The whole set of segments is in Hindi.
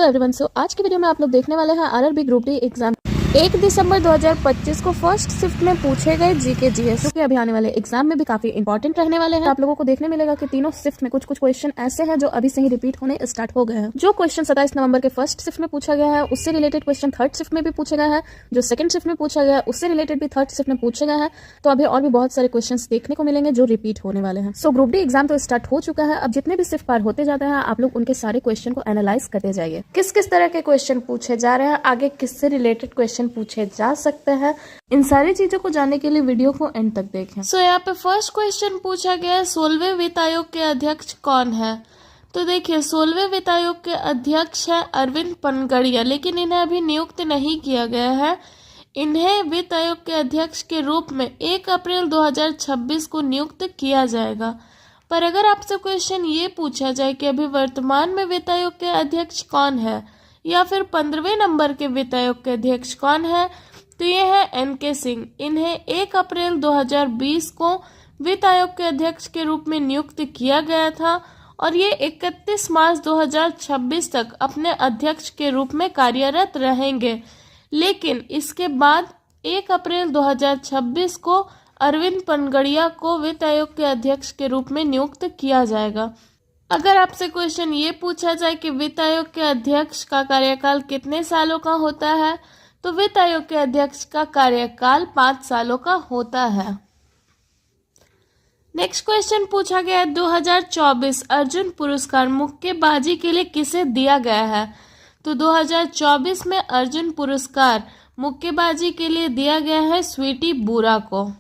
Hello everyone. सो आज की वीडियो में आप लोग देखने वाले हैं आरआरबी ग्रुप डी एग्जाम 1 दिसंबर 2025 को फर्स्ट शिफ्ट में पूछे गए जीके जीएस, जो कि अभी आने वाले एग्जाम में भी काफी इंपॉर्टेंट रहने वाले हैं। आप लोगों को देखने मिलेगा कि तीनों शिफ्ट में कुछ कुछ क्वेश्चन ऐसे हैं जो अभी से ही रिपीट होने स्टार्ट हो गए हैं। जो क्वेश्चन 27 नवंबर के फर्स्ट शिफ्ट में पूछा गया है, उससे रिलेटेड क्वेश्चन थर्ड शिफ्ट में भी पूछे गए हैं। जो सेकंड शिफ्ट में पूछा गया है उससे रिलेटेड भी थर्ड शिफ्ट में पूछे गए हैं। तो अभी और भी बहुत सारे क्वेश्चन देखने को मिलेंगे जो रिपीट होने वाले हैं। सो ग्रुप डी एग्जाम तो स्टार्ट हो चुका है। अब जितने भी शिफ्ट पार होते जाते हैं आप लोग उनके सारे क्वेश्चन को एनालाइज करते जाइए। किस किस तरह के क्वेश्चन पूछे जा रहे हैं, आगे किससे रिलेटेड क्वेश्चन पूछे जा सकते हैं, इन सारी चीजों को जानने के लिए वीडियो को एंड तक देखें। सो यहाँ पे फर्स्ट क्वेश्चन पूछा गया है 16वें वित्त आयोग के अध्यक्ष कौन है। तो देखिए 16वें वित्त आयोग के अध्यक्ष है अरविंद पनगड़िया, लेकिन इन्हें अभी नियुक्त नहीं किया गया है। इन्हें वित्त आयोग के अध्यक्ष के रूप में 1 अप्रैल 2026 को नियुक्त किया जाएगा। पर अगर आपसे क्वेश्चन ये पूछा जाए कि अभी वर्तमान में वित्त आयोग के अध्यक्ष कौन है या फिर 15वें नंबर के वित्त आयोग के अध्यक्ष कौन है, तो ये है एनके सिंह। इन्हें 1 अप्रैल 2020 को वित्त आयोग के अध्यक्ष के रूप में नियुक्त किया गया था और ये 31 मार्च 2026 तक अपने अध्यक्ष के रूप में कार्यरत रहेंगे। लेकिन इसके बाद 1 अप्रैल 2026 को अरविंद पनगड़िया को वित्त आयोग के अध्यक्ष के रूप में नियुक्त किया जाएगा। अगर आपसे क्वेश्चन ये पूछा जाए कि वित्त आयोग के अध्यक्ष का कार्यकाल कितने सालों का होता है, तो वित्त आयोग के अध्यक्ष का कार्यकाल 5 सालों का होता है। नेक्स्ट क्वेश्चन पूछा गया है 2024 अर्जुन पुरस्कार मुक्केबाजी के लिए किसे दिया गया है। तो 2024 में अर्जुन पुरस्कार मुक्केबाजी के लिए दिया गया है स्वीटी बुरा को।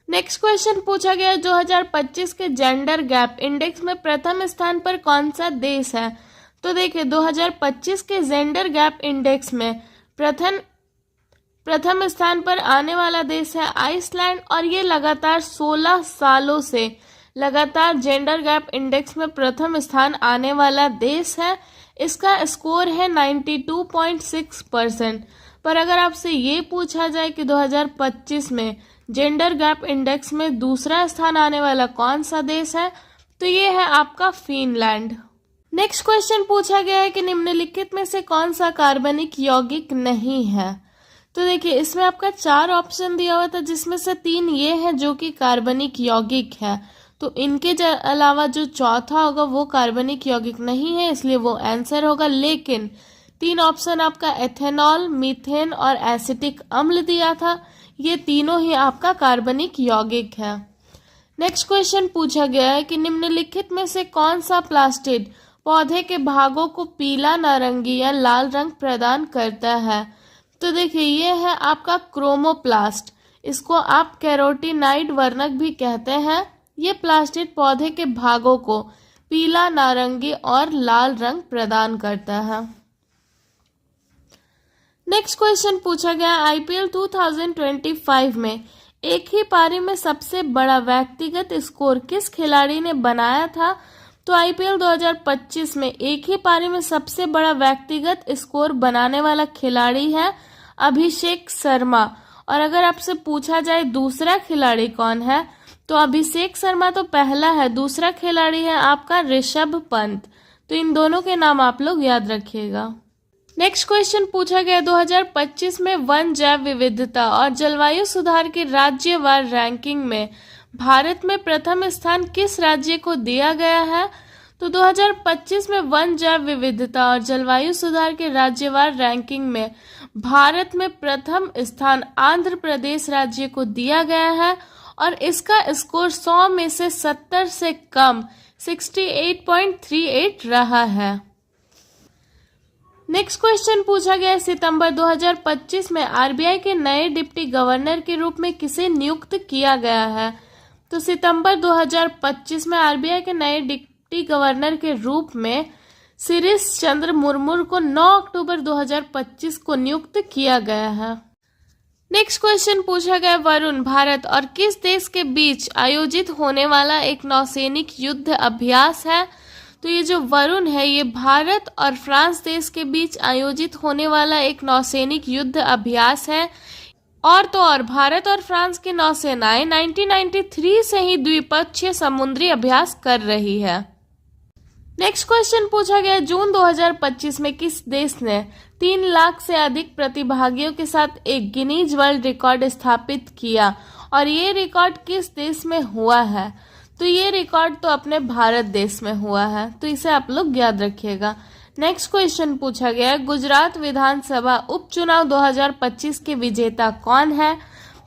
नेक्स्ट क्वेश्चन पूछा गया है 2025 के जेंडर गैप इंडेक्स में प्रथम स्थान पर कौन सा देश है। तो देखिए 2025 के जेंडर गैप इंडेक्स में प्रथम स्थान पर आने वाला देश है आइसलैंड और ये लगातार 16 सालों से लगातार जेंडर गैप इंडेक्स में प्रथम स्थान आने वाला देश है। इसका स्कोर है 92.6%। पर अगर आपसे ये पूछा जाए कि 2025 में जेंडर गैप इंडेक्स में दूसरा स्थान आने वाला कौन सा देश है, तो ये है आपका फिनलैंड। नेक्स्ट क्वेश्चन पूछा गया है कि निम्नलिखित में से कौन सा कार्बनिक यौगिक नहीं है। तो देखिए इसमें आपका 4 ऑप्शन दिया हुआ था, जिसमें से 3 ये हैं जो कि कार्बनिक यौगिक है। तो इनके अलावा जो चौथा होगा वो कार्बनिक यौगिक नहीं है, इसलिए वो आंसर होगा। लेकिन 3 ऑप्शन आपका एथेनॉल, मीथेन और एसिटिक अम्ल दिया था, ये तीनों ही आपका कार्बनिक यौगिक है। नेक्स्ट क्वेश्चन पूछा गया है कि निम्नलिखित में से कौन सा प्लास्टिड पौधे के भागों को पीला, नारंगी या लाल रंग प्रदान करता है। तो देखिए ये है आपका क्रोमोप्लास्ट, इसको आप कैरोटीनाइड वर्णक भी कहते हैं। ये प्लास्टिड पौधे के भागों को पीला, नारंगी और लाल रंग प्रदान करता है। नेक्स्ट क्वेश्चन पूछा गया आईपीएल 2025 में एक ही पारी में सबसे बड़ा व्यक्तिगत स्कोर किस खिलाड़ी ने बनाया था। तो आईपीएल 2025 में एक ही पारी में सबसे बड़ा व्यक्तिगत स्कोर बनाने वाला खिलाड़ी है अभिषेक शर्मा। और अगर आपसे पूछा जाए दूसरा खिलाड़ी कौन है, तो अभिषेक शर्मा तो पहला है, दूसरा खिलाड़ी है आपका ऋषभ पंत। तो इन दोनों के नाम आप लोग याद रखिएगा। नेक्स्ट क्वेश्चन पूछा गया 2025 में वन जैव विविधता और जलवायु सुधार की राज्यवार रैंकिंग में भारत में प्रथम स्थान किस राज्य को दिया गया है। तो 2025 में वन जैव विविधता और जलवायु सुधार के राज्यवार रैंकिंग में भारत में प्रथम स्थान आंध्र प्रदेश राज्य को दिया गया है और इसका स्कोर 100 में से 70 से कम 68.38 रहा है। नेक्स्ट क्वेश्चन पूछा गया सितंबर 2025 में आरबीआई के नए डिप्टी गवर्नर के रूप में किसे नियुक्त किया गया है। तो सितंबर 2025 में आरबीआई के नए डिप्टी गवर्नर के रूप में शिरीष चंद्र मुर्मू को 9 अक्टूबर 2025 को नियुक्त किया गया है। नेक्स्ट क्वेश्चन पूछा गया वरुण भारत और किस देश के बीच आयोजित होने वाला एक नौसैनिक युद्ध अभ्यास है। तो ये जो वरुण है ये भारत और फ्रांस देश के बीच आयोजित होने वाला एक नौसैनिक युद्ध अभ्यास है। और तो और भारत और फ्रांस की नौसेनाएं 1993 से ही द्विपक्षीय समुद्री अभ्यास कर रही है। नेक्स्ट क्वेश्चन पूछा गया जून 2025 में किस देश ने 3 लाख से अधिक प्रतिभागियों के साथ एक गिनीज वर्ल्ड रिकॉर्ड स्थापित किया और ये रिकॉर्ड किस देश में हुआ है। तो ये रिकॉर्ड तो अपने भारत देश में हुआ है, तो इसे आप लोग याद रखिएगा। नेक्स्ट क्वेश्चन पूछा गया गुजरात विधानसभा उपचुनाव 2025 के विजेता कौन है।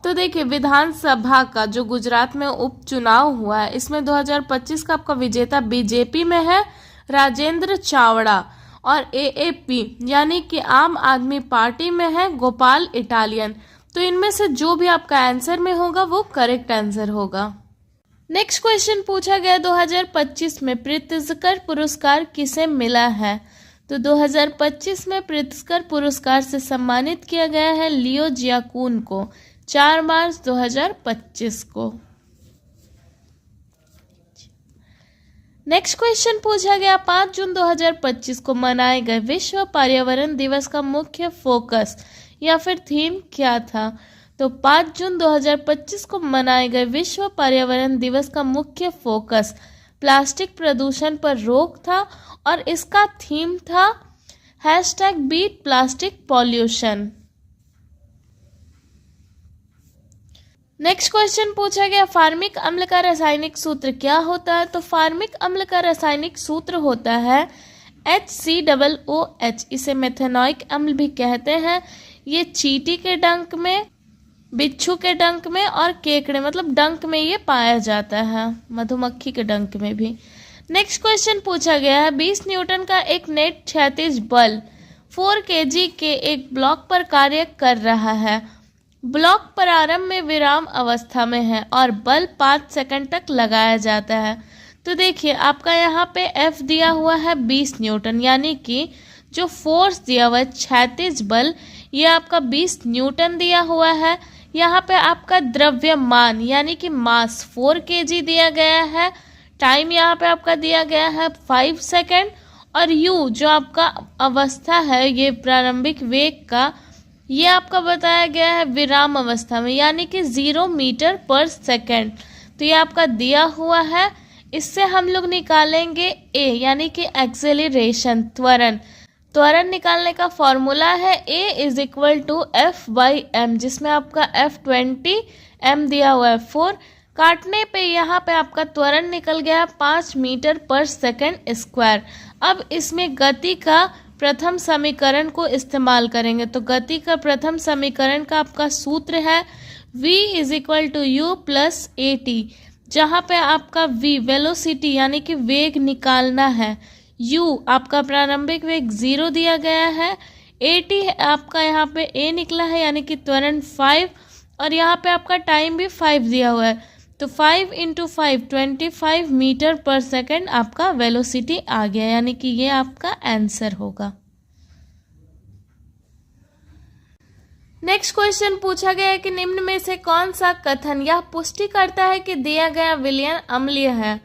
तो देखिए विधानसभा का जो गुजरात में उपचुनाव हुआ है इसमें 2025 का आपका विजेता बीजेपी में है राजेंद्र चावड़ा और एएपी यानी कि आम आदमी पार्टी में है गोपाल इटालियन। तो इनमें से जो भी आपका आंसर में होगा वो करेक्ट आंसर होगा। नेक्स्ट क्वेश्चन पूछा गया 2025 में प्रित्जकर पुरस्कार किसे मिला है। तो 2025 में प्रित्जकर पुरस्कार से सम्मानित किया गया है लियो जियाकून को 4 मार्च 2025 को। नेक्स्ट क्वेश्चन पूछा गया 5 जून 2025 को मनाए गए विश्व पर्यावरण दिवस का मुख्य फोकस या फिर थीम क्या था। तो 5 जून 2025 को मनाए गए विश्व पर्यावरण दिवस का मुख्य फोकस प्लास्टिक प्रदूषण पर रोक था और इसका थीम था #beat plastic pollution. Next question पूछा गया फार्मिक अम्ल का रासायनिक सूत्र क्या होता है। तो फार्मिक अम्ल का रासायनिक सूत्र होता है HCOOH। इसे मेथेनॉइक अम्ल भी कहते हैं। ये चींटी के डंक में, बिच्छू के डंक में और केकड़े मतलब डंक में ये पाया जाता है, मधुमक्खी के डंक में भी। नेक्स्ट क्वेश्चन पूछा गया है 20 न्यूटन का एक नेट क्षैतिज बल 4 kg के एक ब्लॉक पर कार्य कर रहा है। ब्लॉक प्रारंभ में विराम अवस्था में है और बल 5 सेकंड तक लगाया जाता है। तो देखिए आपका यहाँ पे F दिया हुआ है 20 न्यूटन यानी कि जो फोर्स दिया हुआ है क्षैतिज बल ये आपका 20 न्यूटन दिया हुआ है। यहाँ पे आपका द्रव्यमान यानी कि मास 4 kg दिया गया है। टाइम यहाँ पे आपका दिया गया है 5 सेकंड और U जो आपका अवस्था है ये प्रारंभिक वेग का ये आपका बताया गया है विराम अवस्था में यानी कि 0 मीटर पर सेकंड। तो ये आपका दिया हुआ है। इससे हम लोग निकालेंगे A यानी कि एक्सेलरेशन त्वरण। त्वरण निकालने का फॉर्मूला है A = F/m जिसमें आपका F20 m दिया हुआ है 4। काटने पे यहाँ पे आपका त्वरण निकल गया 5 मीटर पर सेकंड स्क्वायर। अब इसमें गति का प्रथम समीकरण को इस्तेमाल करेंगे। तो गति का प्रथम समीकरण का आपका सूत्र है V = U + AT जहाँ पे आपका V वेलोसिटी यानी कि वेग निकालना है, U आपका प्रारंभिक वेग 0 दिया गया है, AT आपका यहाँ पे A निकला है यानी कि त्वरण 5 और यहाँ पे आपका टाइम भी 5 दिया हुआ है। तो 5 × 5 25 मीटर पर सेकंड आपका वेलोसिटी आ गया यानी कि ये आपका आंसर होगा। नेक्स्ट क्वेश्चन पूछा गया है कि निम्न में से कौन सा कथन यह पुष्टि करता है कि दिया गया विलयन अम्लीय है।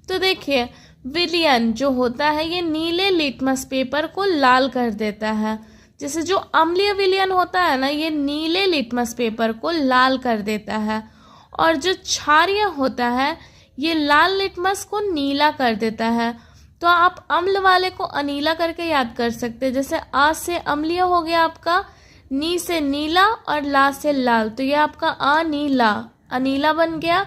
तो देखिए विलयन जो होता है ये नीले लिटमस पेपर को लाल कर देता है। जैसे जो अम्लीय विलयन होता है ना ये नीले लिटमस पेपर को लाल कर देता है और जो क्षारीय होता है ये लाल लिटमस को नीला कर देता है। तो आप अम्ल वाले को अनीला करके याद कर सकते हैं। जैसे आ से अम्लीय हो गया आपका, नी से नीला और ला से लाल, तो ये आपका अनीला अनीला बन गया।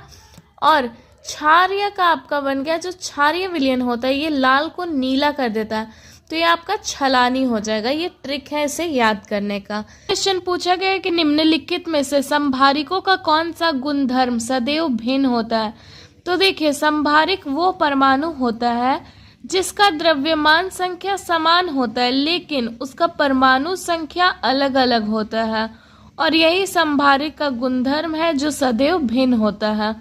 और क्षारीय का आपका बन गया जो क्षारीय विलयन होता है ये लाल को नीला कर देता है, तो ये आपका छलानी हो जाएगा। ये ट्रिक है इसे याद करने का। क्वेश्चन पूछा गया है कि निम्नलिखित में से संभारिकों का कौन सा गुणधर्म सदैव भिन्न होता है। तो देखिए संभारिक वो परमाणु होता है जिसका द्रव्यमान संख्या समान होता है लेकिन उसका परमाणु संख्या अलग अलग होता है और यही संभारिक का गुणधर्म है जो सदैव भिन्न होता है।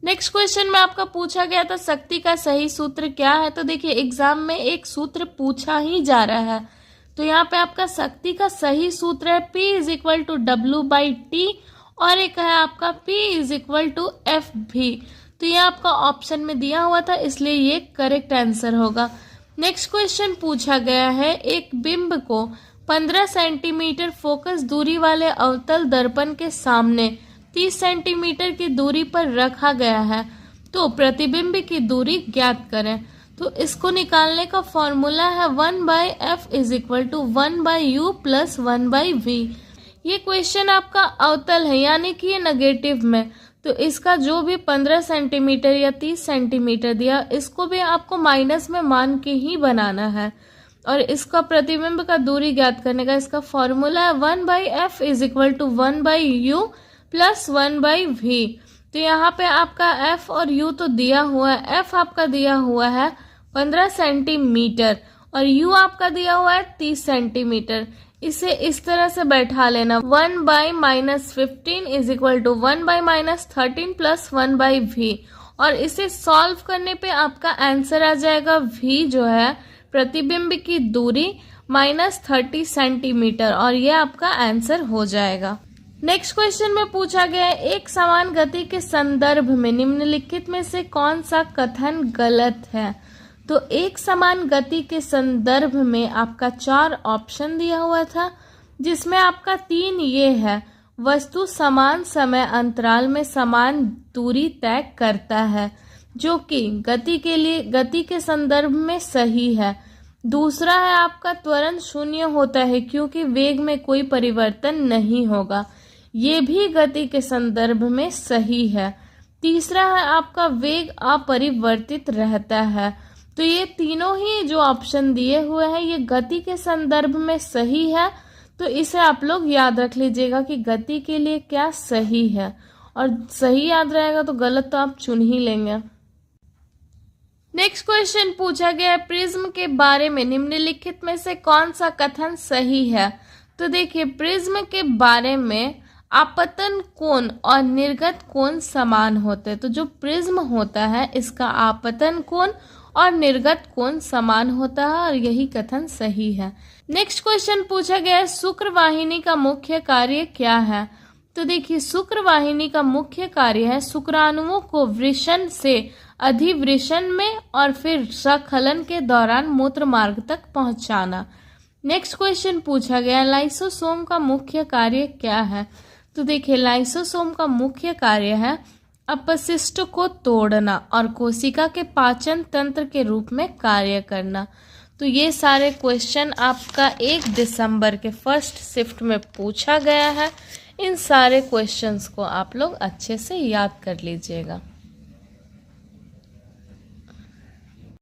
नेक्स्ट क्वेश्चन में आपका पूछा गया था शक्ति का सही सूत्र क्या है। तो देखिए एग्जाम में एक सूत्र पूछा ही जा रहा है, तो यहाँ पे आपका शक्ति का सही सूत्र है P = W/T और एक है आपका P = F/v। तो ये आपका ऑप्शन में दिया हुआ था इसलिए ये करेक्ट आंसर होगा। नेक्स्ट क्वेश्चन पूछा गया है एक बिंब को 15 सेंटीमीटर फोकस दूरी वाले अवतल दर्पण के सामने 30 सेंटीमीटर की दूरी पर रखा गया है, तो प्रतिबिंब की दूरी ज्ञात करें। तो इसको निकालने का फॉर्मूला है 1/f is equal to 1/u plus 1/v। ये क्वेश्चन आपका अवतल है यानी कि ये नेगेटिव में, तो इसका जो भी 15 सेंटीमीटर या 30 सेंटीमीटर दिया इसको भी आपको माइनस में मान के ही बनाना है। और इसका प्रतिबिंब का दूरी ज्ञात करने का इसका फॉर्मूला है 1/f is equal to 1/u plus 1/v। तो यहाँ पे आपका f और u तो दिया हुआ है, f आपका दिया हुआ है 15 सेंटीमीटर और u आपका दिया हुआ है 30 सेंटीमीटर। इसे इस तरह से बैठा लेना 1/-15 is equal to 1/-13 plus 1/v। और इसे सॉल्व करने पे आपका आंसर आ जाएगा v जो है प्रतिबिंब की दूरी -30 सेंटीमीटर, और ये आपका आंसर हो जाएगा। नेक्स्ट क्वेश्चन में पूछा गया है एक समान गति के संदर्भ में निम्नलिखित में से कौन सा कथन गलत है। तो एक समान गति के संदर्भ में आपका 4 ऑप्शन दिया हुआ था, जिसमें आपका 3 ये है, वस्तु समान समय अंतराल में समान दूरी तय करता है, जो कि गति के संदर्भ में सही है। दूसरा है आपका त्वरण 0 होता है क्योंकि वेग में कोई परिवर्तन नहीं होगा, ये भी गति के संदर्भ में सही है। तीसरा है आपका वेग अपरिवर्तित रहता है। तो ये तीनों ही जो ऑप्शन दिए हुए हैं ये गति के संदर्भ में सही है, तो इसे आप लोग याद रख लीजिएगा कि गति के लिए क्या सही है, और सही याद रहेगा तो गलत तो आप चुन ही लेंगे। नेक्स्ट क्वेश्चन पूछा गया है प्रिज्म के बारे में निम्नलिखित में से कौन सा कथन सही है। तो देखिए प्रिज्म के बारे में आपतन कोण और निर्गत कोण समान होते हैं, तो जो प्रिज्म होता है इसका आपतन कोण और निर्गत कोण समान होता है, और यही कथन सही है। नेक्स्ट क्वेश्चन पूछा गया है शुक्र वाहिनी का मुख्य कार्य क्या है। तो देखिए शुक्र वाहिनी का मुख्य कार्य है शुक्राणुओं को वृषण से अधिवृषण में और फिर स्खलन के दौरान मूत्र मार्ग तक पहुंचाना। नेक्स्ट क्वेश्चन पूछा गया लाइसोसोम का मुख्य कार्य क्या है। तो देखिए लाइसोसोम का मुख्य कार्य है अपशिष्ट को तोड़ना और कोशिका के पाचन तंत्र के रूप में कार्य करना। तो ये सारे क्वेश्चन आपका 1 दिसंबर के फर्स्ट शिफ्ट में पूछा गया है। इन सारे क्वेश्चंस को आप लोग अच्छे से याद कर लीजिएगा।